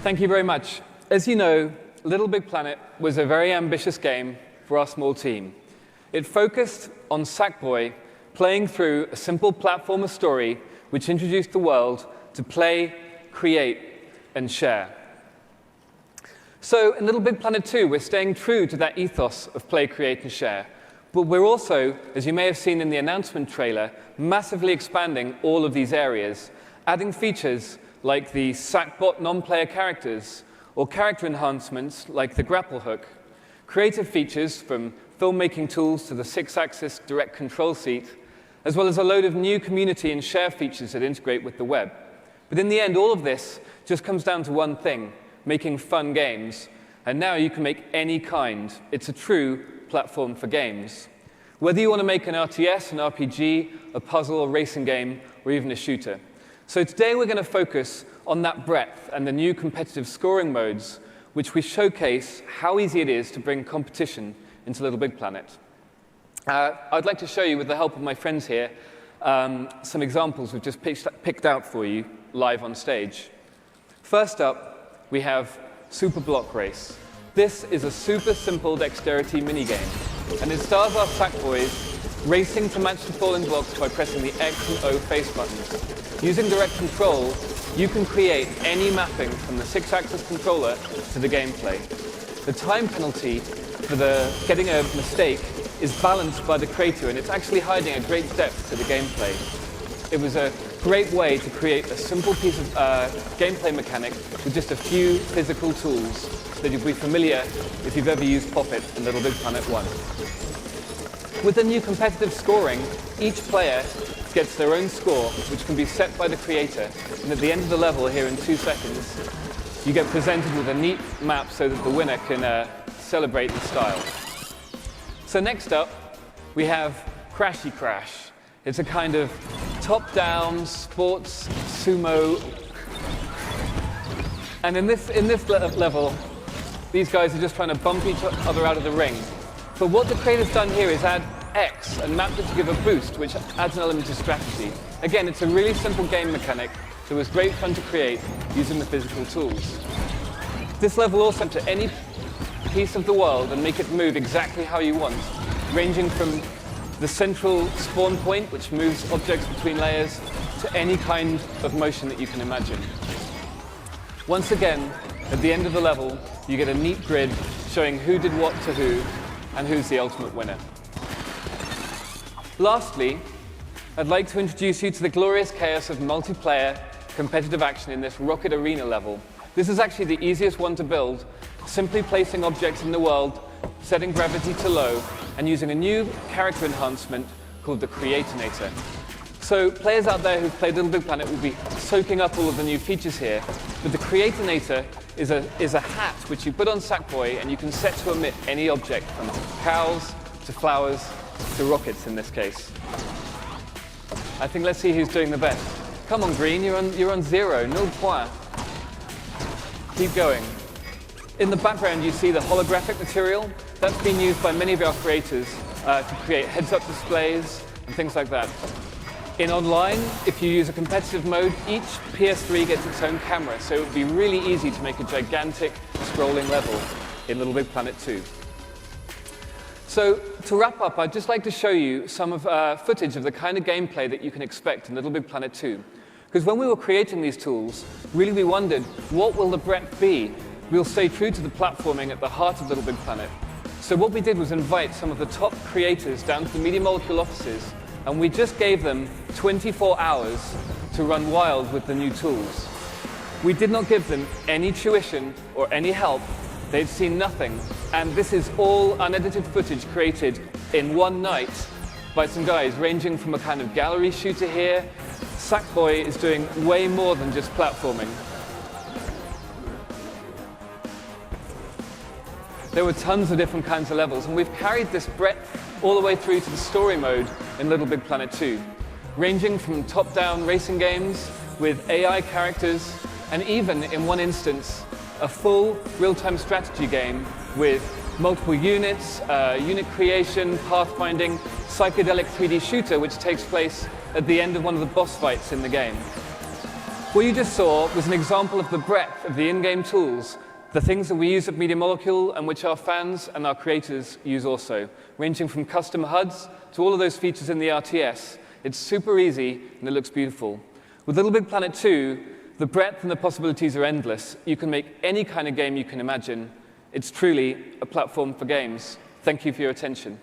Thank you very much. As you know, LittleBigPlanet was a very ambitious game for our small team. It focused on Sackboy playing through a simple platformer story which introduced the world to play, create, and share. So in LittleBigPlanet 2, we're staying true to that ethos of play, create, and share. But we're also, as you may have seen in the announcement trailer, massively expanding all of these areas, adding features like the Sackbot non-player characters, or character enhancements like the grapple hook, creative features from filmmaking tools to the 6-axis direct control seat, as well as a load of new community and share features that integrate with the web. But in the end, all of this just comes down to one thing: making fun games. And now you can make any kind. It's a true platform for games. Whether you want to make an RTS, an RPG, a puzzle, a racing game, or even a shooter. So today we're going to focus on that breadth and the new competitive scoring modes, which we showcase how easy it is to bring competition into LittleBigPlanet. I'd like to show you, with the help of my friends here, some examples we've just picked out for you live on stage. First up, we have Super Block Race. This is a super simple dexterity minigame, and it stars our Sackboys racing to match the falling blocks by pressing the X and O face buttons. Using direct control, you can create any mapping from the 6-axis controller to the gameplay. The time penalty for getting a mistake is balanced by the creator, and it's actually hiding a great depth to the gameplay. It was a great way to create a simple piece of gameplay mechanic with just a few physical tools that you'll be familiar if you've ever used Pop-It in LittleBigPlanet 1. With the new competitive scoring, each player gets their own score, which can be set by the creator. And at the end of the level, here in 2 seconds, you get presented with a neat map so that the winner can celebrate the style. So next up, we have Crashy Crash. It's a kind of top-down sports sumo. And in this level, these guys are just trying to bump each other out of the ring. But what the creator's done here is add X and mapped it to give a boost, which adds an element of strategy. Again, it's a really simple game mechanic that was great fun to create using the physical tools. This level also to any piece of the world and make it move exactly how you want, ranging from the central spawn point, which moves objects between layers, to any kind of motion that you can imagine. Once again, at the end of the level, you get a neat grid showing who did what to who and who's the ultimate winner. Lastly, I'd like to introduce you to the glorious chaos of multiplayer competitive action in this Rocket Arena level. This is actually the easiest one to build, simply placing objects in the world, setting gravity to low, and using a new character enhancement called the Creatinator. So players out there who've played LittleBigPlanet will be soaking up all of the new features here, but the Creatinator is a hat which you put on Sackboy and you can set to emit any object, from cows to flowers to rockets in this case. I think let's see who's doing the best. Come on, Green, you're on 0, 0 point. Keep going. In the background, you see the holographic material. That's been used by many of our creators to create heads-up displays and things like that. In online, if you use a competitive mode, each PS3 gets its own camera, so it would be really easy to make a gigantic scrolling level in LittleBigPlanet 2. So to wrap up, I'd just like to show you some of footage of the kind of gameplay that you can expect in LittleBigPlanet 2. Because when we were creating these tools, really we wondered, what will the breadth be? We'll stay true to the platforming at the heart of LittleBigPlanet. So what we did was invite some of the top creators down to the Media Molecule offices, and we just gave them 24 hours to run wild with the new tools. We did not give them any tuition or any help. They'd seen nothing. And this is all unedited footage created in one night by some guys ranging from a kind of gallery shooter here. Sackboy is doing way more than just platforming. There were tons of different kinds of levels, and we've carried this breadth all the way through to the story mode in LittleBigPlanet 2, ranging from top-down racing games with AI characters, and even, in one instance, a full real-time strategy game with multiple units, unit creation, pathfinding, psychedelic 3D shooter, which takes place at the end of one of the boss fights in the game. What you just saw was an example of the breadth of the in-game tools, the things that we use at Media Molecule and which our fans and our creators use also, ranging from custom HUDs to all of those features in the RTS. It's super easy, and it looks beautiful. With LittleBigPlanet 2, the breadth and the possibilities are endless. You can make any kind of game you can imagine. It's truly a platform for games. Thank you for your attention.